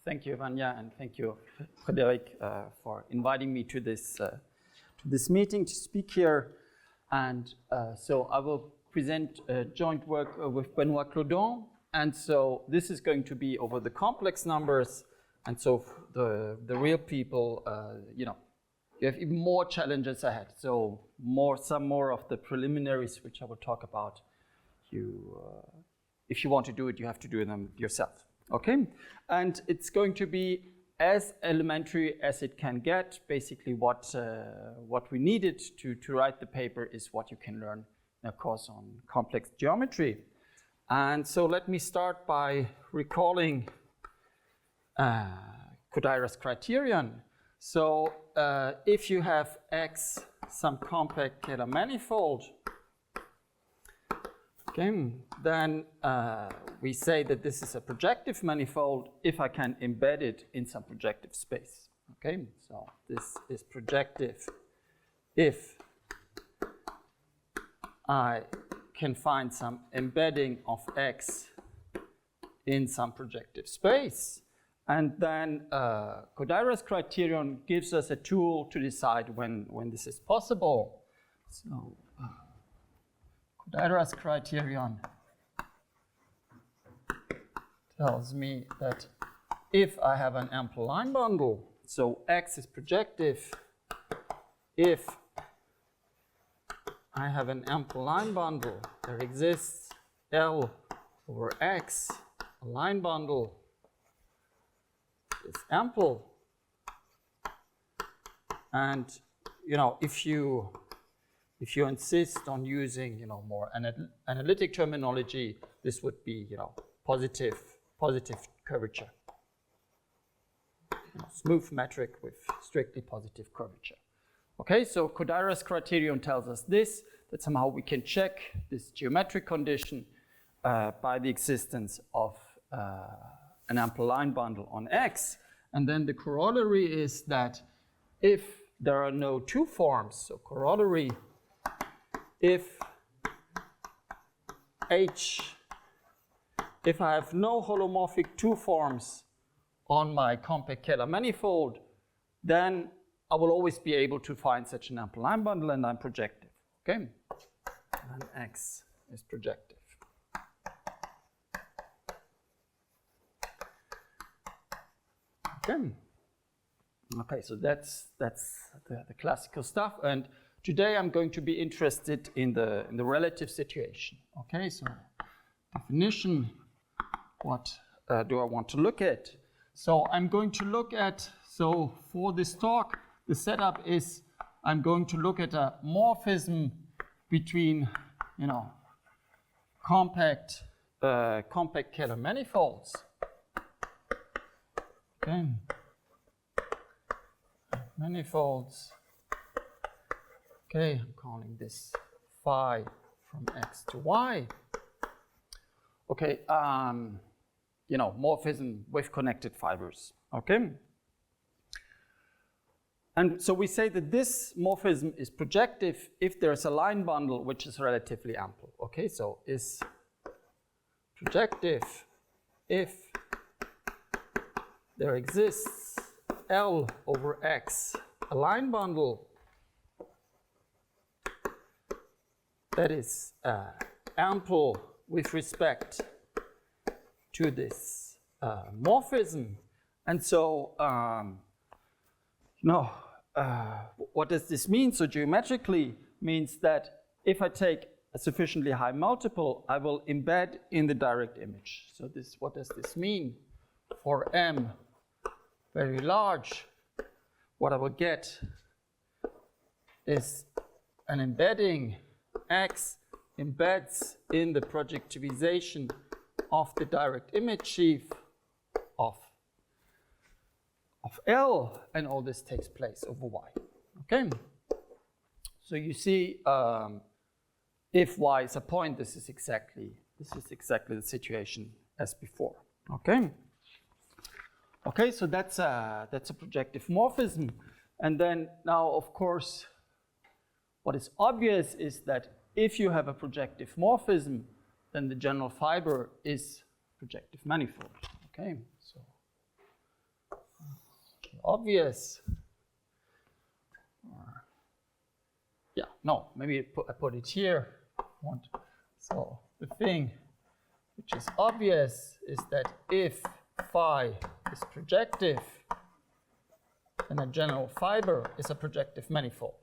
Thank you, Vanya, and thank you, Frédéric, for inviting me to this meeting to speak here. And so I will present joint work with Benoît Clodon. And so this is going to be over the complex numbers. And so the real people, you have even more challenges ahead. So some more of the preliminaries, which I will talk about. If you want to do it, you have to do them yourself. Okay, and it's going to be as elementary as it can get. Basically, what we needed to write the paper is what you can learn in a course on complex geometry. And so let me start by recalling Kodaira's criterion. So if you have X some compact Kähler manifold, okay, then we say that this is a projective manifold if I can embed it in some projective space. Okay, so this is projective if I can find some embedding of X in some projective space. And then Kodaira's criterion gives us a tool to decide when this is possible. So Kodaira's criterion tells me that if I have an ample line bundle, so X is projective, if I have an ample line bundle, there exists L over X, a line bundle is ample. And if you insist on using more analytic terminology, this would be positive curvature. Smooth metric with strictly positive curvature. Okay, so Kodaira's criterion tells us that somehow we can check this geometric condition by the existence of an ample line bundle on X. And then the corollary is that if there are no two forms, so corollary, if I have no holomorphic two forms on my compact Kähler manifold, then I will always be able to find such an ample line bundle, and I'm projective. Okay, and X is projective. Okay, so that's the classical stuff, and today I'm going to be interested in the relative situation. Okay, so definition. What do I want to look at? So I'm going to look at. So for this talk, the setup is I'm going to look at a morphism between compact Kähler manifolds. Okay. Manifolds. Okay, I'm calling this phi from X to Y. Okay, morphism with connected fibers. Okay. And so we say that this morphism is projective if there's a line bundle which is relatively ample. Okay, so is projective if there exists L over X, a line bundle that is ample with respect to this morphism. And so, what does this mean? So geometrically means that if I take a sufficiently high multiple, I will embed in the direct image. So what does this mean? For M very large, what I will get is an embedding. X embeds in the projectivization of the direct image sheaf of L, and all this takes place over Y. Okay? So you see, if Y is a point, this is exactly the situation as before. Okay? Okay, so that's a projective morphism. And then now, of course, what is obvious is that if you have a projective morphism, then the general fiber is projective manifold. Okay, so obvious. Yeah, no, maybe I put it here. So the thing which is obvious is that if phi is projective, then a general fiber is a projective manifold.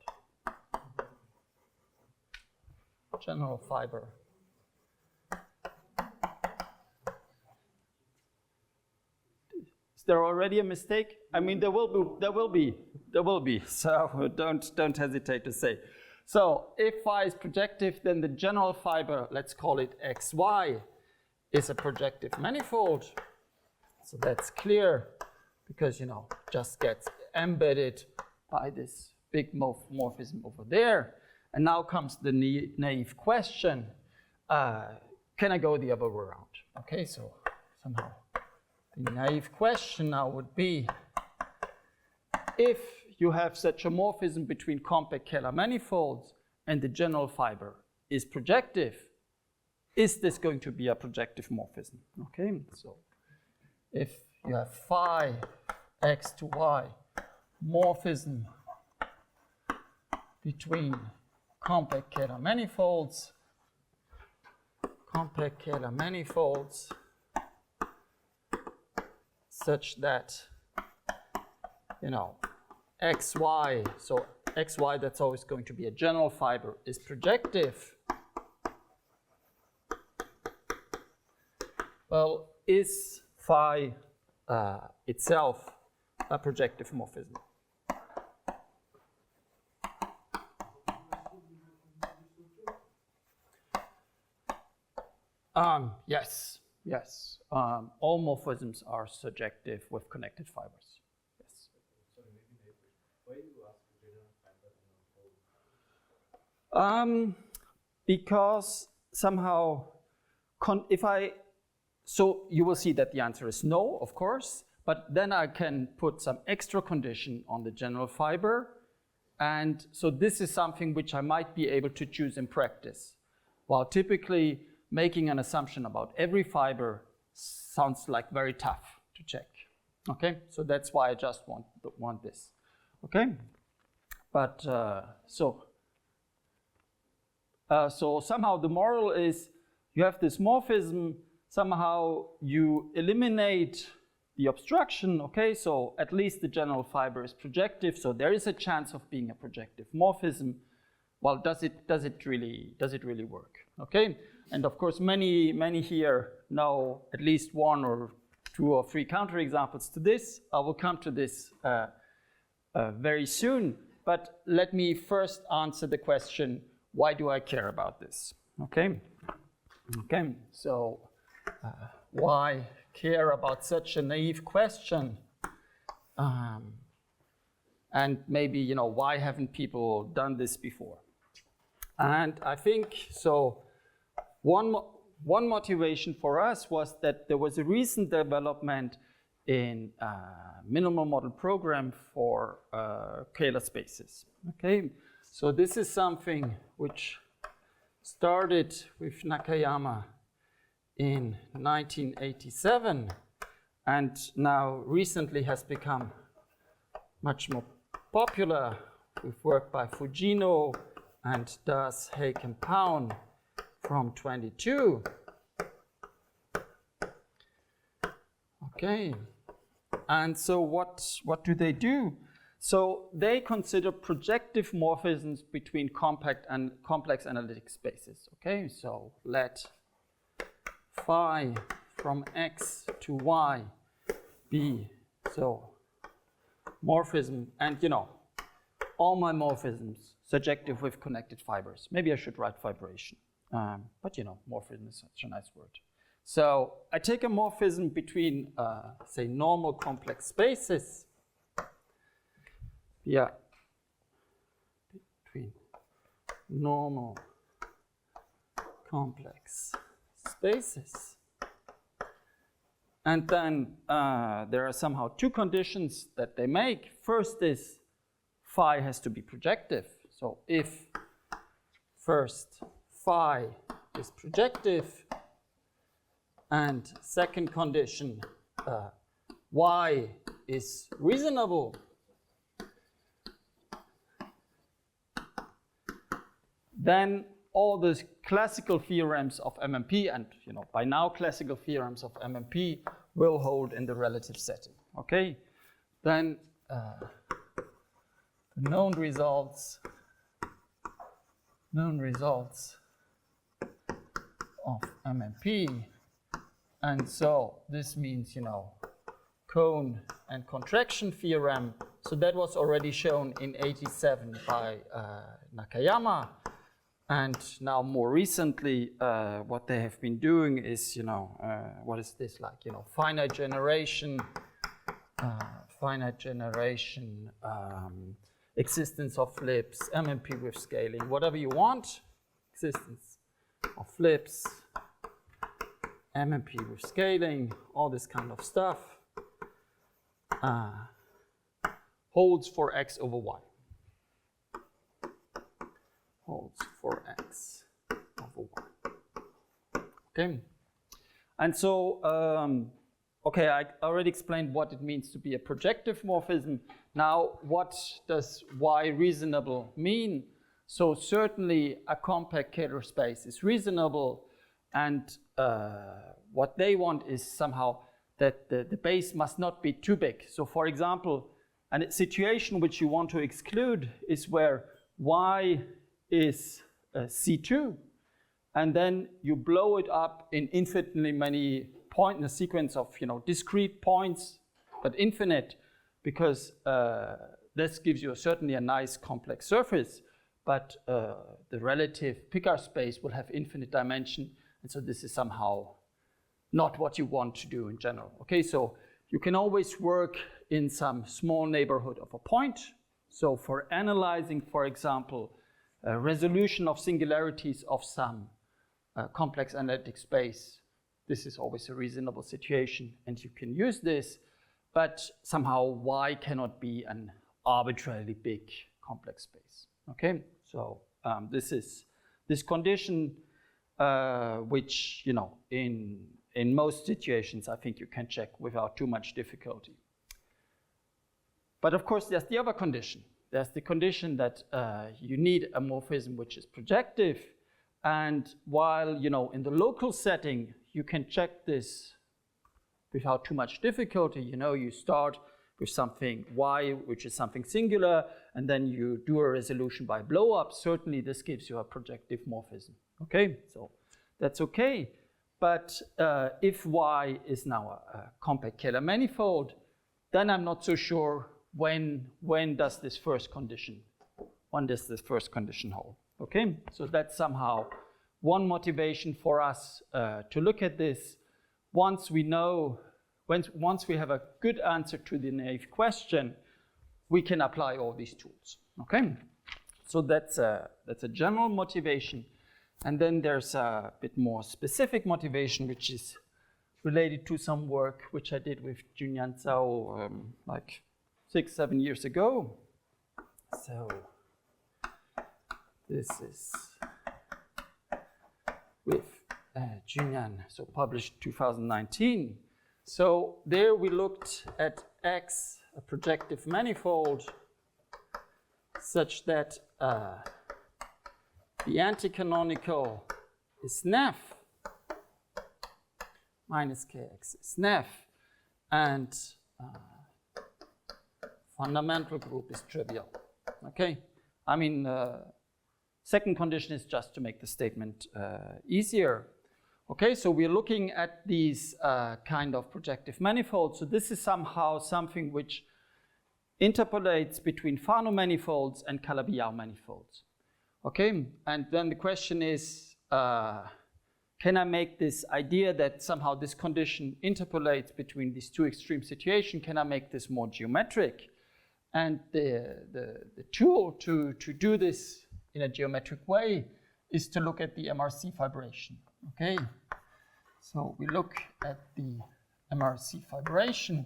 General fiber. Is there already a mistake? I mean, there will be. So don't hesitate to say. So if phi is projective, then the general fiber, let's call it xy, is a projective manifold. So that's clear because, you know, just gets embedded by this big morphism over there. And now comes the naive question, can I go the other way around? Okay, so somehow the naive question now would be, if you have such a morphism between compact Kähler manifolds and the general fiber is projective, is this going to be a projective morphism? Okay, so if you have phi x to y morphism between compact Kähler manifolds, such that, you know, xy, so xy, that's always going to be a general fiber, is projective. Well, is phi itself a projective morphism? Yes. All morphisms are surjective with connected fibers. Yes. Sorry, maybe why do you ask for general fiber and not whole? Because somehow, so you will see that the answer is no, of course, but then I can put some extra condition on the general fiber. And so this is something which I might be able to choose in practice. While typically making an assumption about every fiber sounds like very tough to check. Okay, so that's why I just want this. Okay, but so somehow the moral is you have this morphism, somehow you eliminate the obstruction. Okay, so at least the general fiber is projective, so there is a chance of being a projective morphism. Well, does it really work? Okay, and of course many here know at least one or two or three counterexamples to this. I will come to this very soon, but let me first answer the question, why do I care about this? Okay, so why care about such a naive question? And maybe, you know, why haven't people done this before? And I think, so one motivation for us was that there was a recent development in minimal model program for Kähler spaces. Okay, so this is something which started with Nakayama in 1987 and now recently has become much more popular with work by Fujino and Das, Haig and Pound from 22. Okay, and so what do they do? So they consider projective morphisms between compact and complex analytic spaces. Okay, so let phi from x to y be so morphism, and you know, all my morphisms surjective with connected fibers. Maybe I should write fibration, but you know, morphism is such a nice word. So I take a morphism between, say, normal complex spaces. Yeah, between normal complex spaces. And then there are somehow two conditions that they make. First is phi has to be projective. So if first phi is projective, and second condition, y is reasonable, then all the classical theorems of MMP, and by now classical theorems of MMP, will hold in the relative setting. Okay, then the known results of MMP, and so this means cone and contraction theorem. So that was already shown in '87 by Nakayama. And now more recently, what they have been doing is, what is this like? Finite generation, existence of flips, MMP with scaling, whatever you want, existence of flips, MMP with scaling, all this kind of stuff, holds for x over y. Holds for x over y. Okay, and so okay, I already explained what it means to be a projective morphism. Now, what does y reasonable mean? So certainly a compact Kähler space is reasonable, and what they want is somehow that the base must not be too big. So for example, a situation which you want to exclude is where y is C2, and then you blow it up in infinitely many points in a sequence of discrete points, but infinite, because this gives you certainly a nice complex surface, but the relative Picard space will have infinite dimension, and so this is somehow not what you want to do in general. Okay, so you can always work in some small neighborhood of a point. So for analyzing, for example, resolution of singularities of some complex analytic space, this is always a reasonable situation, and you can use this, but somehow y cannot be an arbitrarily big complex space. Okay, so this is this condition, which in most situations I think you can check without too much difficulty. But of course, there's the other condition. There's the condition that you need a morphism which is projective, and while in the local setting you can check this without too much difficulty. You start with something y, which is something singular, and then you do a resolution by blow up. Certainly this gives you a projective morphism. Okay, so that's okay. But if y is now a compact Kähler manifold, then I'm not so sure when does this first condition hold. Okay, so that's somehow one motivation for us to look at this. Once we have a good answer to the naive question, we can apply all these tools. Okay, so that's a general motivation, and then there's a bit more specific motivation, which is related to some work which I did with Junyan Zhao like 6-7 years ago. So this is with Junyan, so published 2019. So there we looked at X, a projective manifold, such that the anti-canonical is NF, minus Kx is NF, and fundamental group is trivial. Okay, I mean, second condition is just to make the statement easier. Okay, so we're looking at these kind of projective manifolds. So this is somehow something which interpolates between Fano manifolds and Calabi-Yau manifolds. Okay, and then the question is, can I make this idea that somehow this condition interpolates between these two extreme situations, can I make this more geometric? And the tool to do this in a geometric way is to look at the MRC fibration. Okay, so we look at the MRC fibration.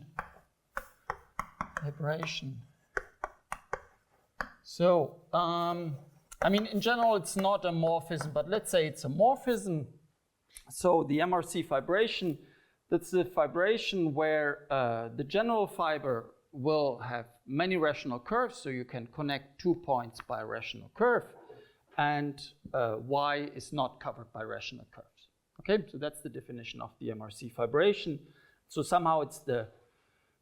So, I mean, in general, it's not a morphism, but let's say it's a morphism. So the MRC fibration That's a fibration where the general fiber will have many rational curves, so you can connect 2 points by a rational curve, and y is not covered by rational curves. Okay, so that's the definition of the MRC fibration. So somehow it's the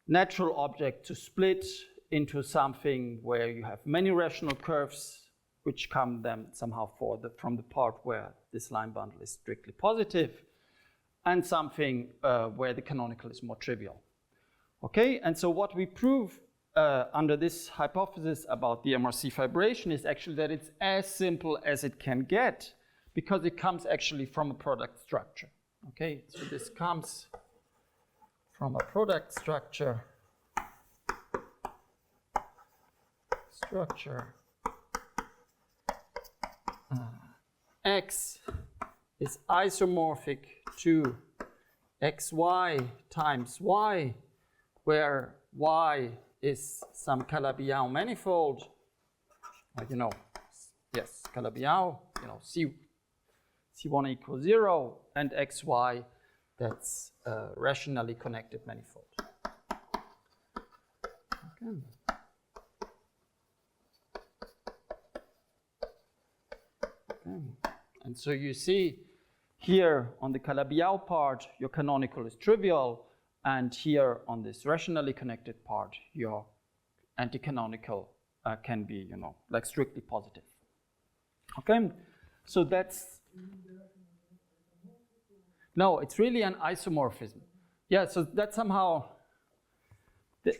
natural object to split into something where you have many rational curves, which come then somehow from the part where this line bundle is strictly positive, and something where the canonical is more trivial. Okay, and so what we prove under this hypothesis about the MRC fibration is actually that it's as simple as it can get, because it comes actually from a product structure. Okay, so this comes from a product structure. X is isomorphic to xy times y, where y is some Calabi-Yau manifold. Yes, Calabi-Yau, C1 equals 0, and xy, that's a rationally connected manifold. Okay. And so you see here on the Calabi-Yau part, your canonical is trivial, and here on this rationally connected part, your anti-canonical can be, like strictly positive. Okay, so that's, no, it's really an isomorphism. Yeah, so that somehow,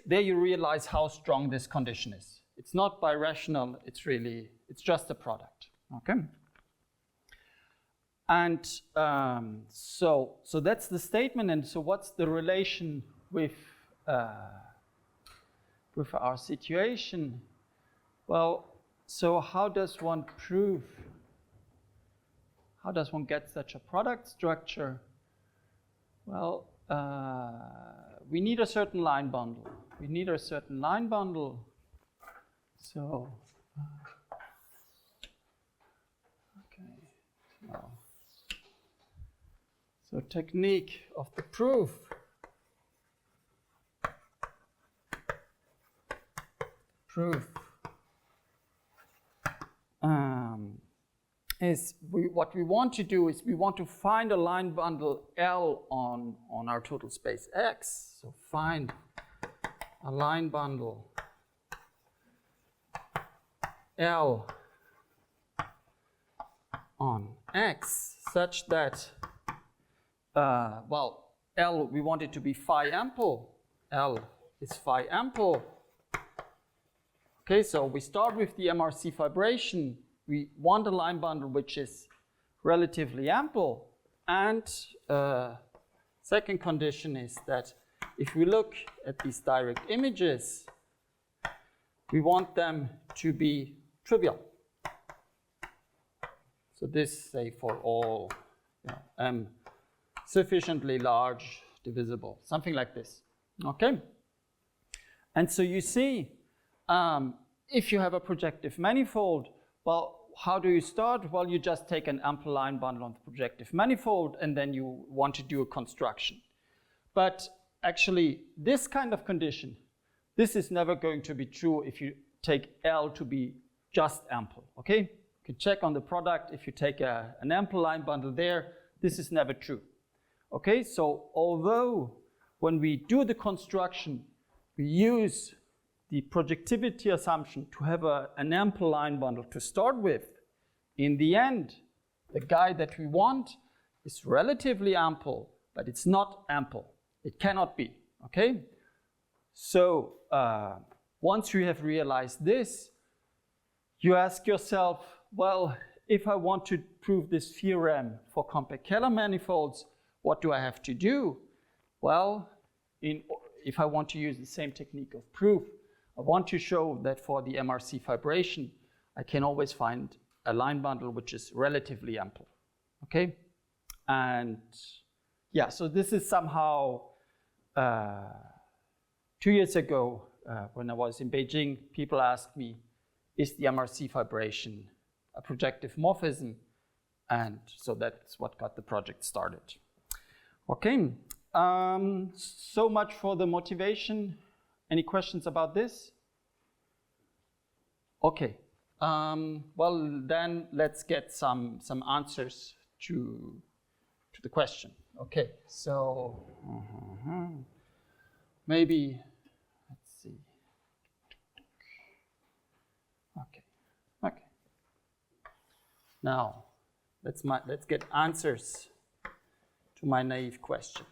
there you realize how strong this condition is. It's not birational, it's just a product, okay? And so that's the statement. And so what's the relation with our situation? Well, so how does one get such a product structure? Well, we need a certain line bundle. So, okay, well. So technique of the proof is what we want to do is we want to find a line bundle L on our total space X. So find a line bundle L on X such that L, we want it to be phi ample. L is phi ample. Okay, so we start with the MRC fibration. We want a line bundle which is relatively ample. And second condition is that if we look at these direct images, we want them to be trivial. So this, say, for all M sufficiently large, divisible, something like this, okay? And so you see, if you have a projective manifold, well, how do you start? Well, you just take an ample line bundle on the projective manifold, and then you want to do a construction. But actually, this kind of condition, this is never going to be true if you take L to be just ample, okay? You can check on the product, if you take an ample line bundle there, this is never true. Okay, so although when we do the construction, we use the projectivity assumption to have an ample line bundle to start with, in the end, the guy that we want is relatively ample, but it's not ample. It cannot be, okay? So once you have realized this, you ask yourself, well, if I want to prove this theorem for compact Kähler manifolds, what do I have to do? Well, if I want to use the same technique of proof, I want to show that for the MRC fibration, I can always find a line bundle which is relatively ample, okay? And yeah, so this is somehow 2 years ago when I was in Beijing, people asked me, is the MRC fibration a projective morphism? And so that's what got the project started. Okay, So much for the motivation. Any questions about this? Okay. Well, then let's get some answers to the question. Okay. So maybe let's see. Okay. Now let's get answers to my naive question.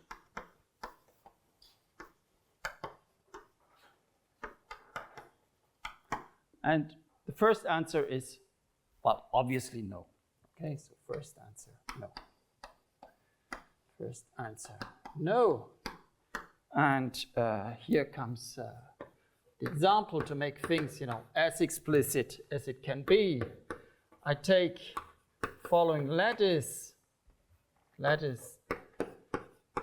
And the first answer is, well, obviously no. Okay, so first answer, no. First answer, no. And here comes the example to make things, as explicit as it can be. I take following lattice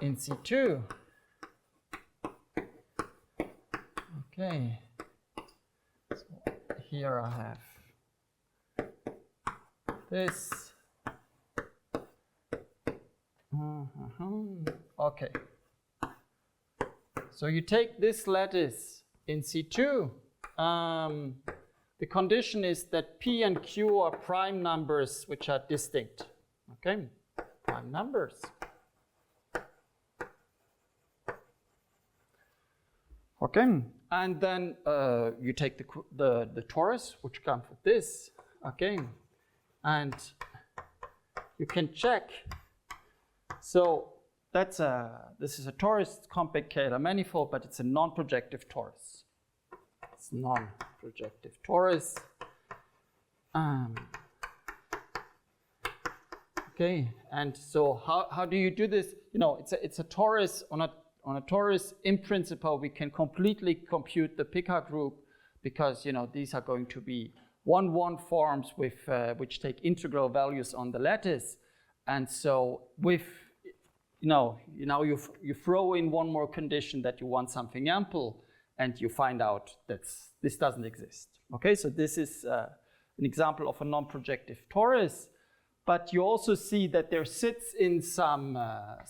in C2. Okay. Here I have this. Okay. So you take this lattice in C2. The condition is that P and Q are prime numbers which are distinct. Okay, prime numbers. Okay, and then you take the torus, which comes with this, okay, and you can check. So this is a torus compact Kähler manifold, but it's a non-projective torus. It's non-projective torus. Okay, and so how do you do this? It's a torus on a torus. In principle, we can completely compute the Picard group because these are going to be 1-1 forms with which take integral values on the lattice, and so with you throw in one more condition that you want something ample, and you find out that this doesn't exist. Okay, so this is an example of a non-projective torus, but you also see that there sits in some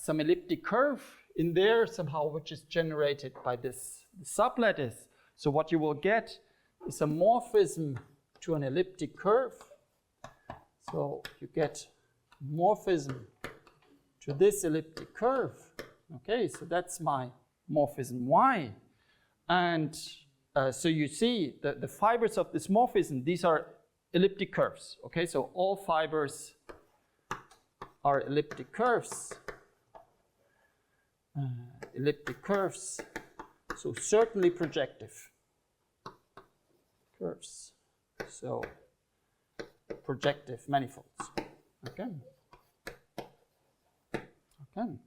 elliptic curve in there somehow, which is generated by this sublattice. So what you will get is a morphism to an elliptic curve. So you get morphism to this elliptic curve. Okay, so that's my morphism Y. And so you see the fibers of this morphism, these are elliptic curves. Okay, so all fibers are elliptic curves. Elliptic curves, so certainly projective curves. So projective manifolds. Okay. Okay.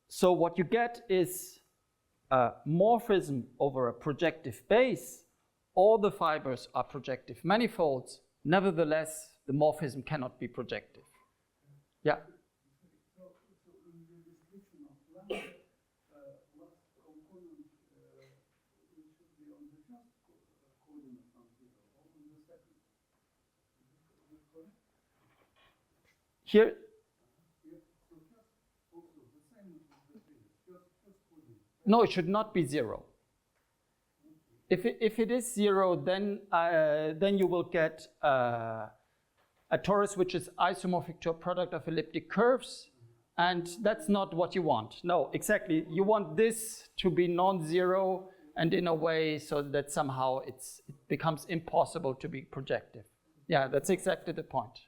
So what you get is a morphism over a projective base. All the fibers are projective manifolds. Nevertheless, the morphism cannot be projective. Yeah. So in the description of lambda, what component should be on the first coordinate from 0 or on the second? Is it correct? Here. So first also the same as the previous. First coordinate. No, it should not be 0. If it is 0, then you will get a torus which is isomorphic to a product of elliptic curves, and that's not what you want. No, exactly. You want this to be non-zero, and in a way so that somehow it becomes impossible to be projective. Yeah, that's exactly the point.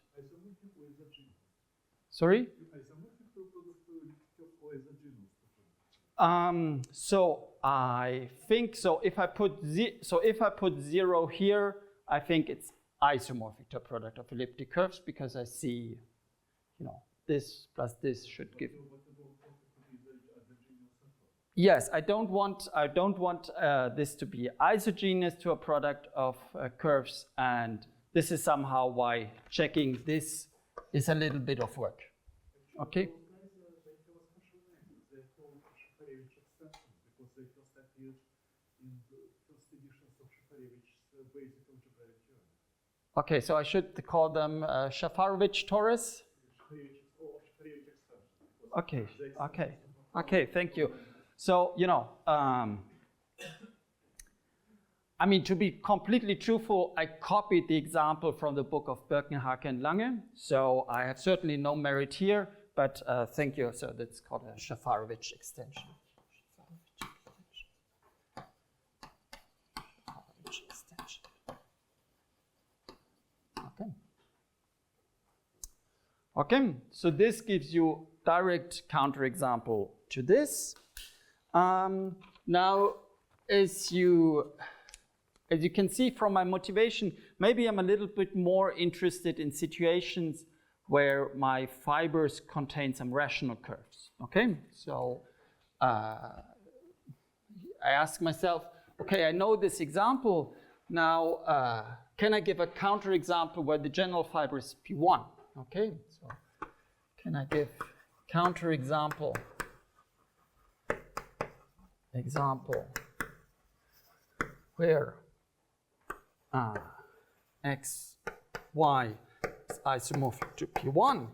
Sorry? So I think so. If I put 0 here, I think it's isomorphic to a product of elliptic curves because I see, this plus this should give. Yes, I don't want this to be isogenous to a product of curves, and this is somehow why checking this is a little bit of work. Okay. Okay, so I should call them Shafarevich torus. Okay, thank you. So, you know, I mean, to be completely truthful, I copied the example from the book of Birkenhagen and Lange, so I have certainly no merit here, but thank you. So that's called a Shafarevich extension. Okay, so this gives you direct counterexample to this. Now, as you can see from my motivation, maybe I'm a little bit more interested in situations where my fibers contain some rational curves. Okay, so I ask myself, okay, I know this example. Now, can I give a counterexample where the general fiber is P1? Okay, so can I give counterexample? Example where x, y is isomorphic to P1?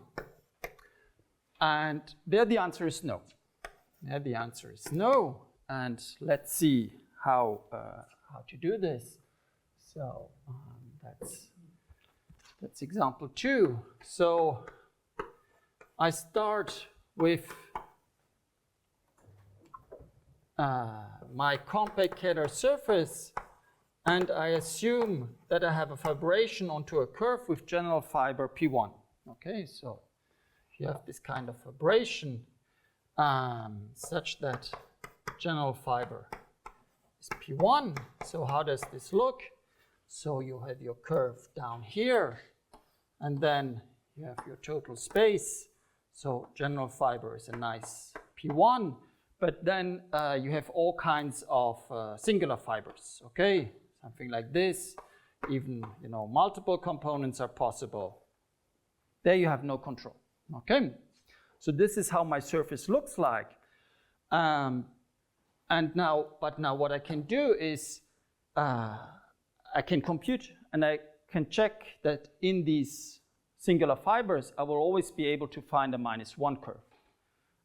And there the answer is no. There the answer is no. And let's see how to do this. So that's example 2. So I start with my compact Kähler surface, and I assume that I have a fibration onto a curve with general fiber P1. Okay, so you have this kind of fibration such that general fiber is P1. So how does this look? So you have your curve down here, and then you have your total space. So general fiber is a nice P1, but then you have all kinds of singular fibers, okay? Something like this. Even, you know, multiple components are possible. There you have no control, okay? So this is how my surface looks like. But now what I can do is I can compute and I can check that in these singular fibers, I will always be able to find a -1 curve.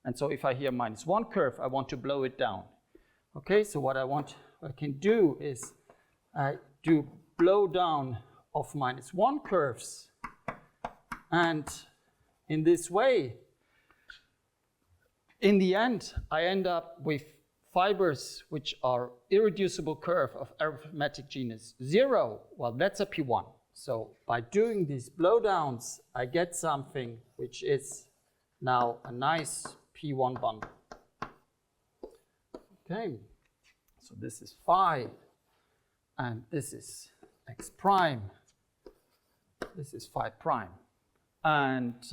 And so if I hear -1 curve, I want to blow it down. Okay, so what I can do is I do blow down of -1 curves. And in this way, in the end, I end up with fibers which are irreducible curve of arithmetic genus 0. Well, that's a P1. So by doing these blowdowns, I get something which is now a nice P1 bundle. Okay, so this is phi, and this is x prime. This is phi prime. And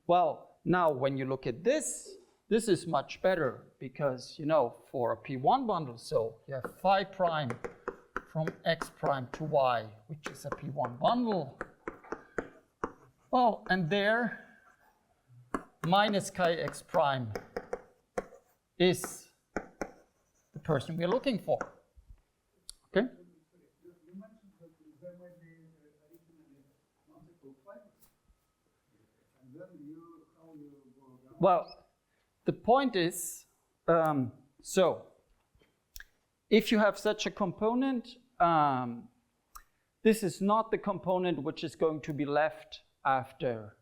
well, now when you look at this, this is much better because, you know, for a P1 bundle, so you have phi prime from x prime to y, which is a P1 bundle. Well, and there, minus chi x prime is the person we're looking for. Okay? You mentioned that there might be originally multiple fibers. And then how you go down? Well, the point is, so if you have such a component, this is not the component which is going to be left after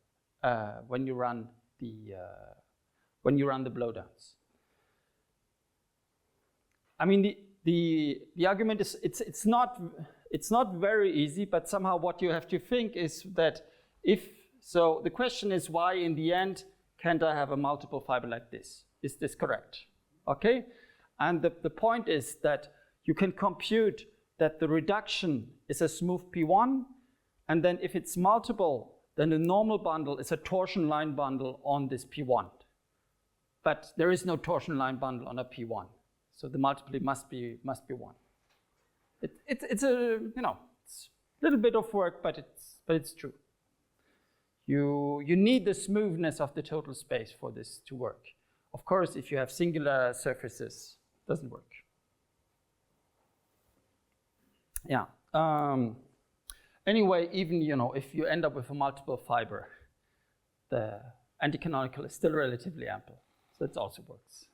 when you run the blowdowns. I mean, the argument is it's not very easy, but somehow what you have to think is that so the question is why in the end can't I have a multiple fiber like this? Is this correct? Okay, and the point is that you can compute that the reduction is a smooth P1, and then if it's multiple, then the normal bundle is a torsion line bundle on this P1. But there is no torsion line bundle on a P1, so the multiply must be 1. It's a it's a little bit of work, but it's true. You need the smoothness of the total space for this to work. Of course, if you have singular surfaces, it doesn't work. Yeah. Anyway, even if you end up with a multiple fiber, anti-canonical is still relatively ample. So it also works.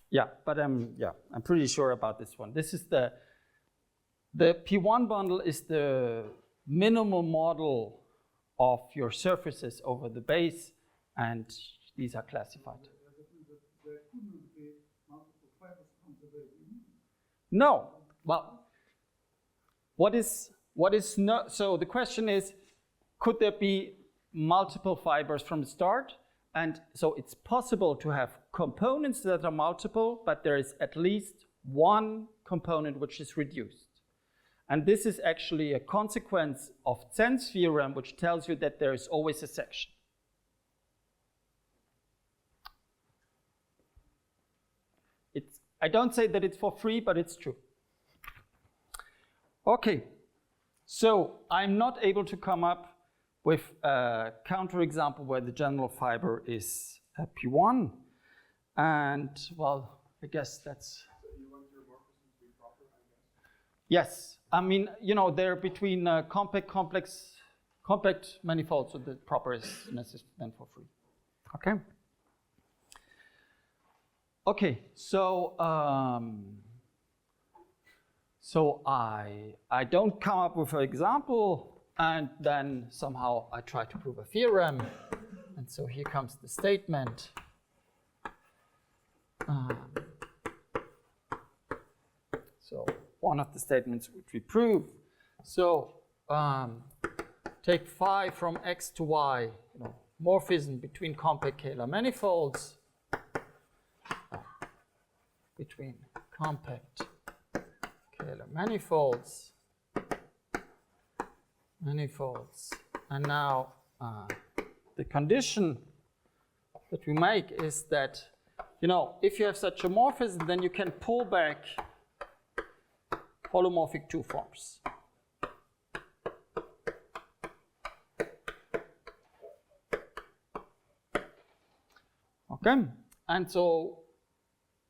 Yeah, but I'm pretty sure about this one. This is the P1 bundle is the minimal model of your surfaces over the base, and these are classified. There couldn't be multiple fibers from the very beginning. No. Well, so the question is, could there be multiple fibers from the start? And so it's possible to have components that are multiple, but there is at least one component which is reduced. And this is actually a consequence of Zen's theorem, which tells you that there is always a section. I don't say that it's for free, but it's true. Okay, so I'm not able to come up with a counterexample where the general fiber is P1. And, well, I guess that's... So you want your morphisms to be proper, I guess? Yes. I mean, you know, they're between compact manifolds, so the proper is necessary then for free. Okay? Okay, so I don't come up with an example, and then somehow I try to prove a theorem. And so here comes the statement. So one of the statements which we prove. So take phi from x to y, morphism between compact Kähler manifolds. Between compact Kähler manifolds, and now the condition that we make is that, if you have such a morphism, then you can pull back holomorphic two forms. Okay, and so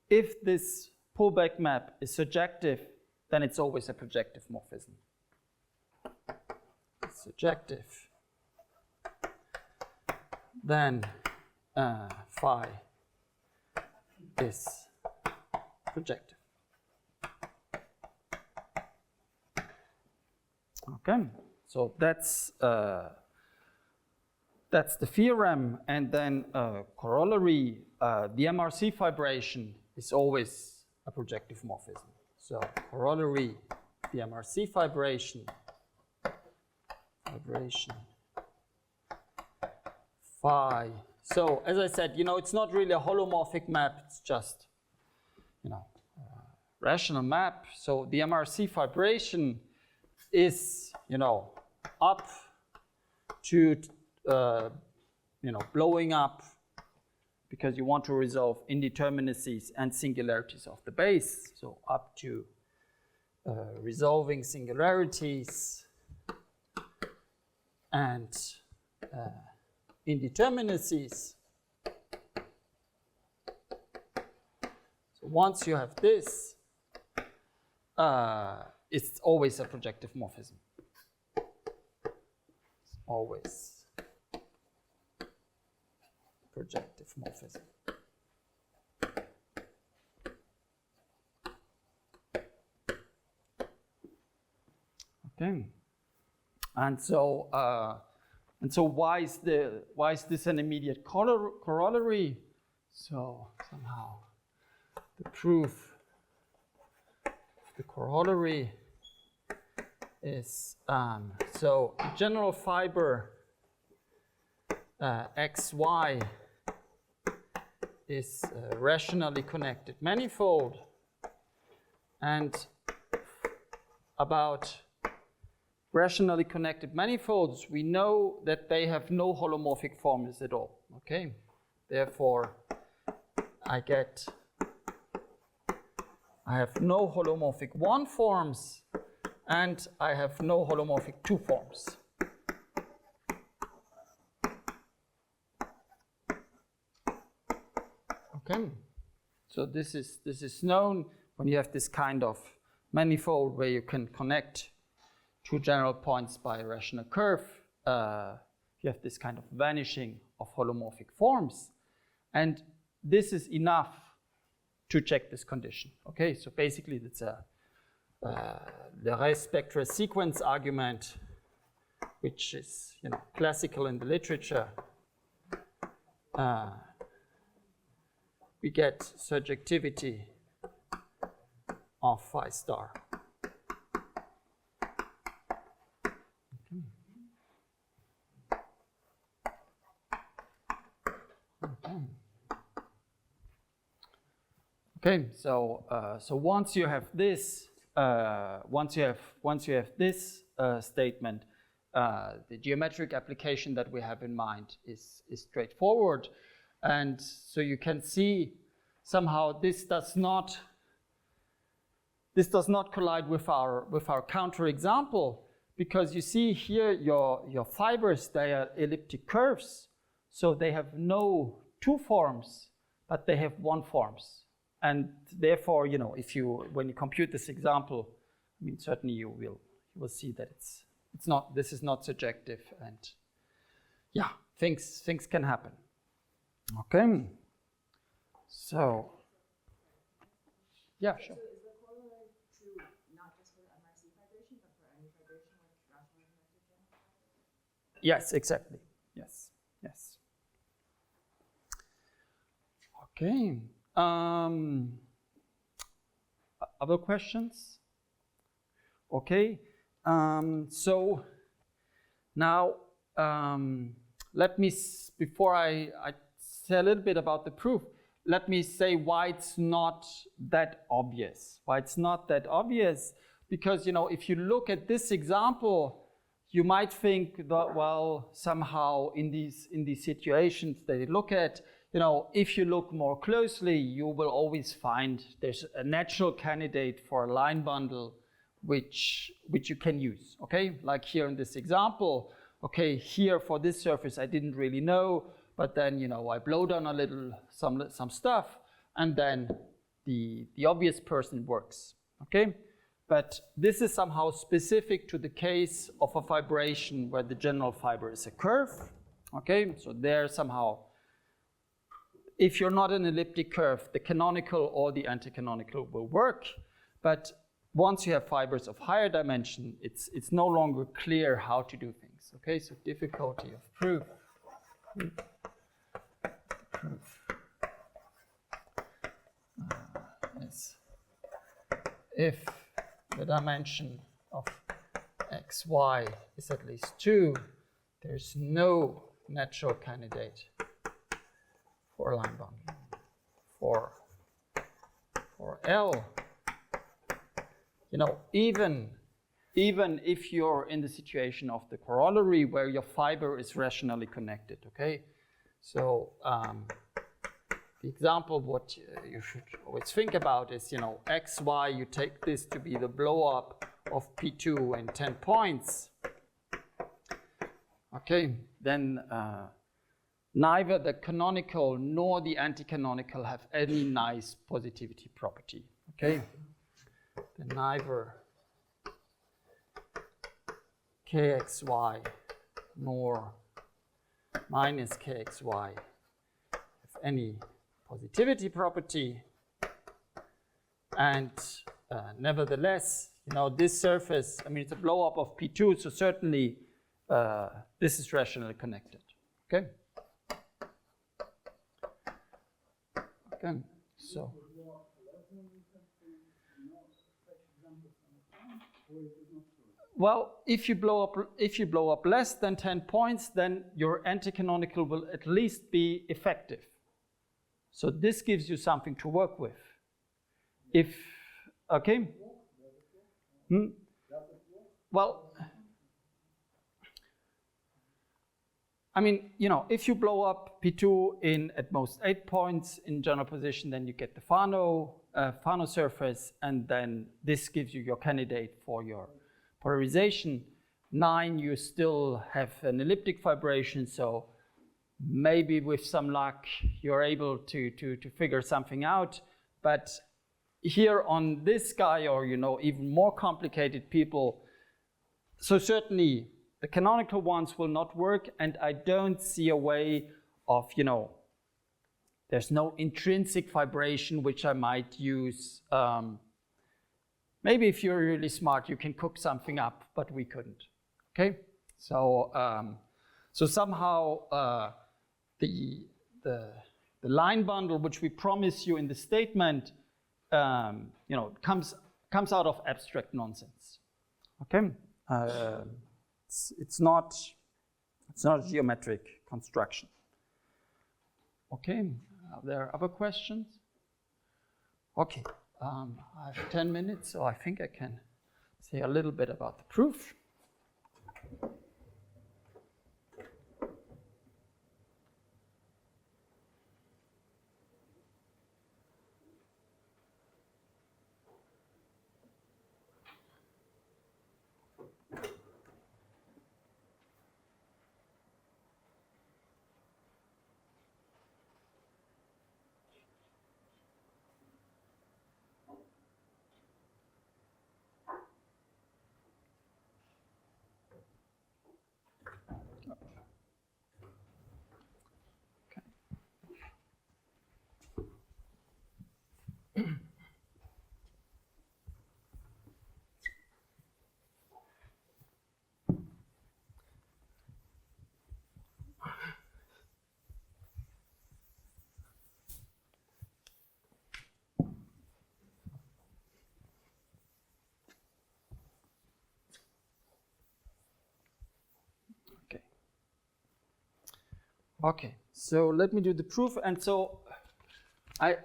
if this pullback map is surjective, then it's always a projective morphism. Surjective. Then phi is projective. Okay, so that's the theorem, and then corollary, the MRC fibration is always a projective morphism. So corollary, the MRC fibration, phi. So as I said, it's not really a holomorphic map, it's just, rational map. So the MRC fibration is, up to, blowing up, because you want to resolve indeterminacies and singularities of the base. So up to resolving singularities and indeterminacies. So once you have this, it's always a projective morphism. It's always projective morphism. Okay, and so why is this an immediate corollary? So somehow the proof of the corollary is so general fiber xy is a rationally connected manifold, and about rationally connected manifolds, we know that they have no holomorphic forms at all. Okay, therefore I have no holomorphic 1 forms, and I have no holomorphic 2 forms. Okay, so this is known when you have this kind of manifold where you can connect two general points by a rational curve. You you have this kind of vanishing of holomorphic forms. And this is enough to check this condition. Okay, so basically it's a the res spectra sequence argument, which is classical in the literature. We get surjectivity of phi star. Okay, so once you have this, statement, the geometric application that we have in mind is straightforward, and so you can see somehow this does not collide with our counterexample, because you see here your fibers, they are elliptic curves, so they have no two forms, but they have one forms. And therefore, when you compute this example, I mean, certainly you will see that this is not surjective, and yeah, things can happen. Okay. So yeah, sure. So is the corollary true not just for the MRC vibration, but for any vibration with rationally connected general fibers? Yes, exactly. Yes. Okay. Other questions? Okay. So now let me, before I say a little bit about the proof, let me say why it's not that obvious. Why it's not that obvious, because if you look at this example, you might think that, well, somehow in these situations that you look at, if you look more closely, you will always find there's a natural candidate for a line bundle which you can use, okay? Like here in this example, okay, here for this surface I didn't really know, but then, I blowed on a little, some stuff, and then the obvious person works, okay? But this is somehow specific to the case of a vibration where the general fiber is a curve, okay? So there somehow, if you're not an elliptic curve, the canonical or the anticanonical will work, but once you have fibers of higher dimension, it's no longer clear how to do things, okay? So difficulty of proof. Is if the dimension of xy is at least 2, there's no natural candidate for line bundle. For L, even if you're in the situation of the corollary where your fiber is rationally connected, okay? So the example, what you should always think about is, xy, you take this to be the blow up of P2 in 10 points. Okay, then neither the canonical nor the anticanonical have any nice positivity property, okay? Then neither kxy nor minus kxy have any positivity property, and nevertheless, this surface, I mean, it's a blow up of P2, so certainly this is rationally connected, okay? Okay, so. Well, if you blow up less than 10 points, then your anticanonical will at least be effective. So this gives you something to work with. Okay? Well, I mean, if you blow up P2 in at most 8 points in general position, then you get the Fano surface, and then this gives you your candidate for your polarization. 9, you still have an elliptic vibration, so maybe with some luck you're able to figure something out. But here on this guy, or even more complicated people, so certainly the canonical ones will not work, and I don't see a way of, there's no intrinsic vibration which I might use. Maybe if you're really smart, you can cook something up, but we couldn't. Okay, so somehow the line bundle which we promise you in the statement, comes out of abstract nonsense. Okay, it's not a geometric construction. Okay, are there other questions? Okay, I have 10 minutes, so I think I can say a little bit about the proof. Okay, so let me do the proof. And so I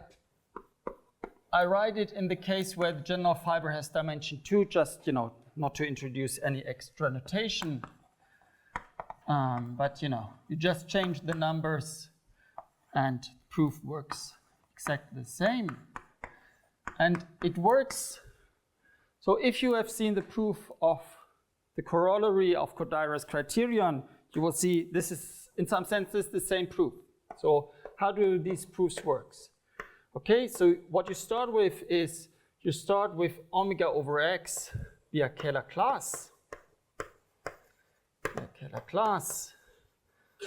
write it in the case where the general fiber has dimension 2, just, not to introduce any extra notation. But, you just change the numbers and proof works exactly the same. And it works. So if you have seen the proof of the corollary of Kodairo's criterion, you will see this is, in some senses, the same proof. So how do these proofs work? Okay, so what you start with is, you start with omega over x via Kähler class.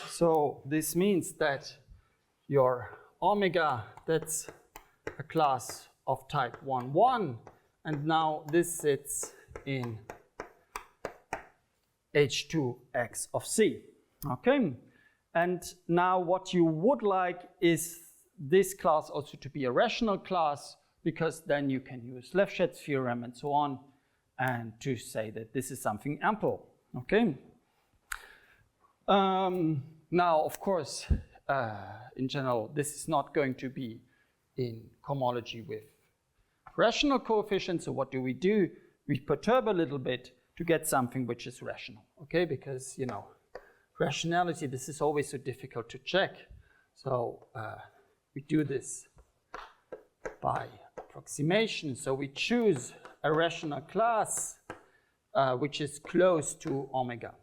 So this means that your omega, that's a class of type 1, 1. And now this sits in H2x of C. Okay, and now what you would like is this class also to be a rational class, because then you can use Lefschetz theorem and so on, and to say that this is something ample. Okay. Now, of course, in general, this is not going to be in cohomology with rational coefficients. So what do? We perturb a little bit to get something which is rational. Okay, because rationality, this is always so difficult to check. So we do this by approximation. So we choose a rational class which is close to omega.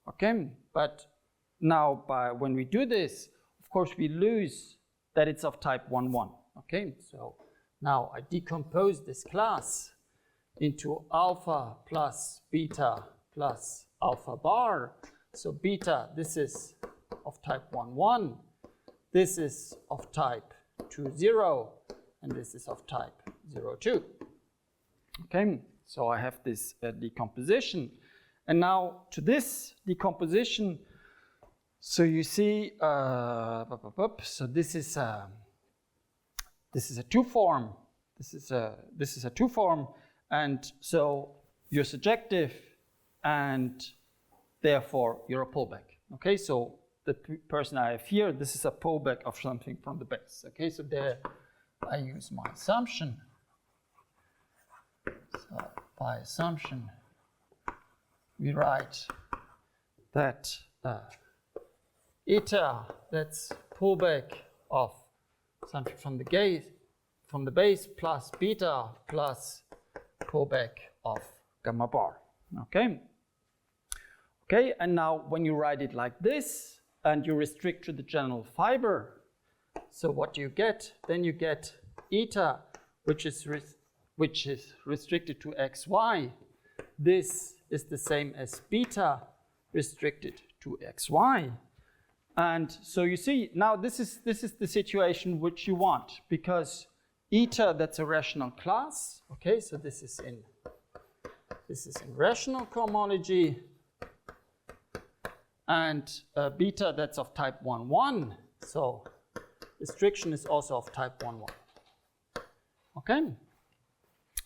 Okay, but now when we do this, of course we lose that it's of type 1, 1. Okay, so now I decompose this class into alpha plus beta plus alpha bar. So beta, this is of type 1, 1. This is of type 2, 0. And this is of type 0, 2. Okay, so I have this decomposition. And now to this decomposition, so you see, so this is a two-form. This is a two-form, and so you're surjective, and therefore you're a pullback. Okay, so the person I have here, this is a pullback of something from the base. Okay, so there I use my assumption. So by assumption, we write that eta, that's pullback of something from the base plus beta plus pullback of gamma bar. Okay. Okay, and now when you write it like this and you restrict to the general fiber, so what do you get? Then you get eta, which is restricted to xy, this is the same as beta restricted to xy. And so you see, now this is the situation which you want, because eta, that's a rational class. Okay, so this is in rational cohomology, and beta, that's of type 1, 1. So restriction is also of type 1, 1. Okay,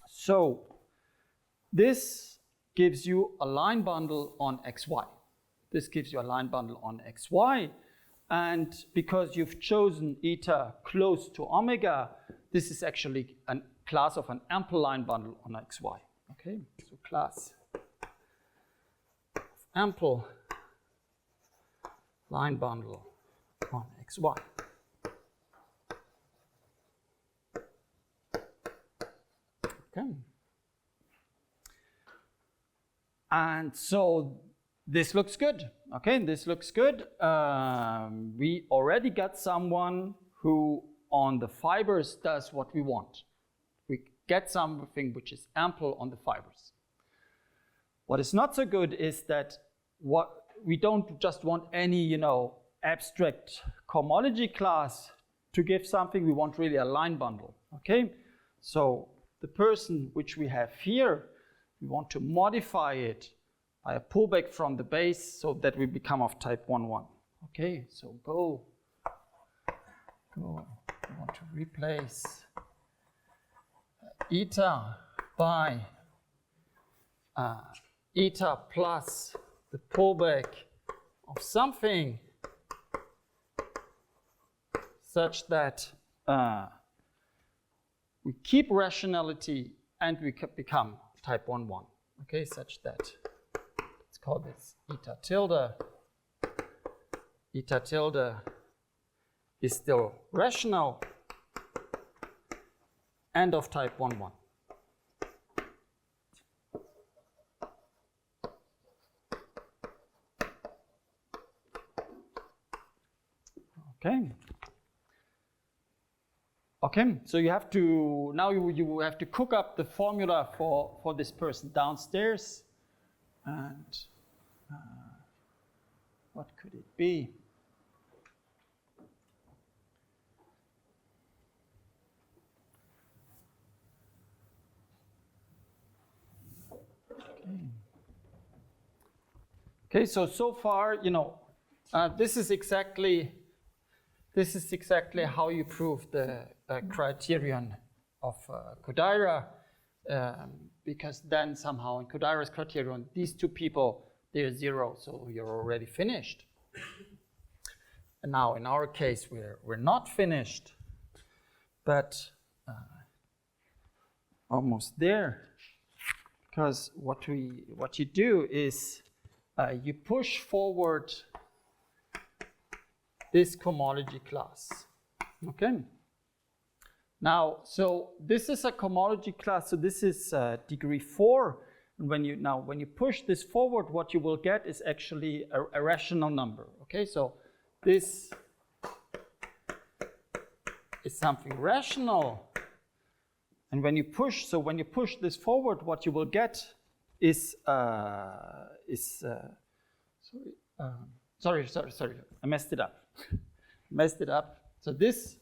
so this gives you a line bundle on xy. This gives you a line bundle on xy, and because you've chosen eta close to omega, this is actually a class of an ample line bundle on xy. Okay, so class of ample line bundle on xy. Okay. And so this looks good. Okay, this looks good. We already got someone who on the fibers does what we want. We get something which is ample on the fibers. What is not so good is that what we don't just want any, abstract cohomology class to give something. We want really a line bundle. Okay, so the person which we have here, we want to modify it by a pullback from the base so that we become of type 1, 1. Okay, so go. We want to replace eta by eta plus the pullback of something such that we keep rationality and we become type 1, 1. Okay, such that, let's call this eta tilde. Eta tilde is still rational and of type 1, 1. Okay. Okay, so you have to, now you have to cook up the formula for this person downstairs. And what could it be? Okay, so far, this is exactly how you prove the criterion of Kodaira, because then somehow in Kodaira's criterion, these two people, they're zero, so you're already finished. And now in our case, we're not finished, but almost there, because what you do is you push forward this cohomology class. Okay. Now, so this is a cohomology class. So this is degree 4. And when you push this forward, what you will get is actually a rational number. Okay. So this is something rational. And when you push this forward, what you will get is sorry, I messed it up. So this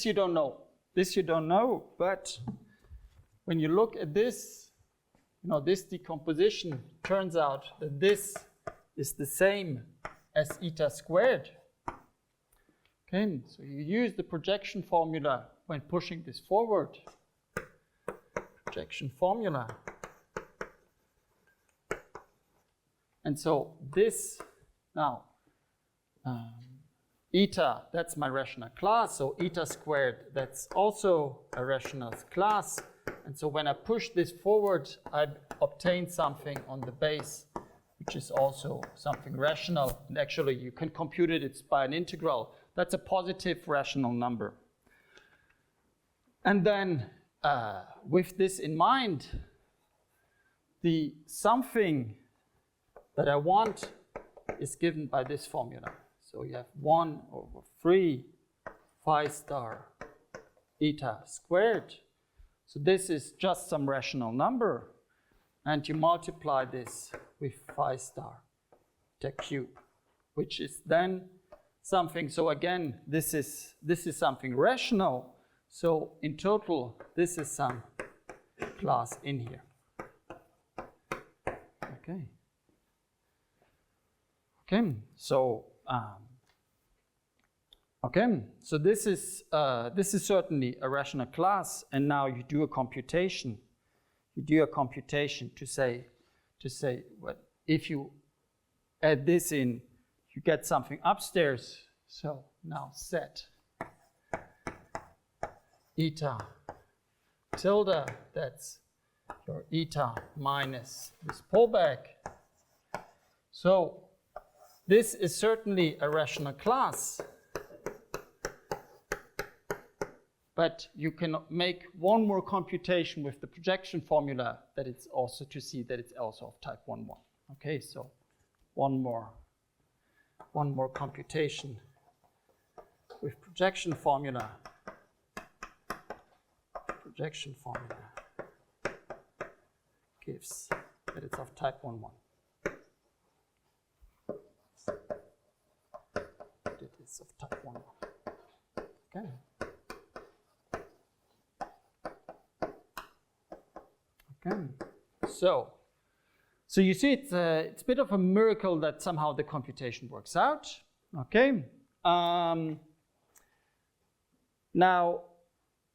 you don't know. This you don't know, but when you look at this, this decomposition turns out that this is the same as eta squared. Okay, so you use the projection formula when pushing this forward. Projection formula. And so this now, eta, that's my rational class. So eta squared, that's also a rational class. And so when I push this forward, I obtain something on the base, which is also something rational. And actually, you can compute it. It's by an integral. That's a positive rational number. And then with this in mind, the something that I want is given by this formula. So you have 1 over 3 phi star eta squared. So this is just some rational number. and you multiply this with phi star tech cube, which is then something. So again, this is something rational. So in total, this is some class in here. Okay. Okay. So this is certainly a rational class, and now you do a computation. You do a computation to say, well, if you add this in, you get something upstairs. So now set eta tilde, that's your eta minus this pullback. So this is certainly a rational class, but you can make one more computation with the projection formula that it's also to see that it's also of type 1, 1. Okay, so one more computation with projection formula. Projection formula gives that it's of type 1, 1. It is of type 1, 1. Okay. Okay. So you see, it's a bit of a miracle that somehow the computation works out. Okay. Now,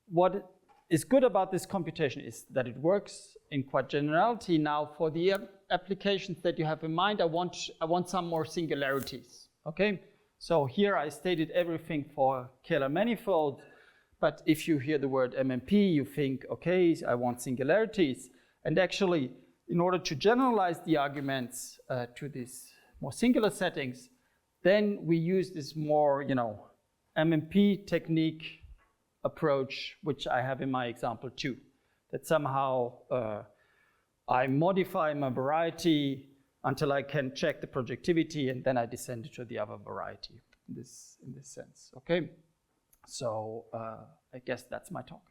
what is good about this computation is that it works in quite generality. Now, for the applications that you have in mind, I want some more singularities. Okay. So here I stated everything for Kähler manifold, but if you hear the word MMP, you think, okay, I want singularities. And actually, in order to generalize the arguments to these more singular settings, then we use this more, MMP technique approach, which I have in my example too. That somehow I modify my variety until I can check the projectivity, and then I descend to the other variety in this sense. Okay, so I guess that's my talk.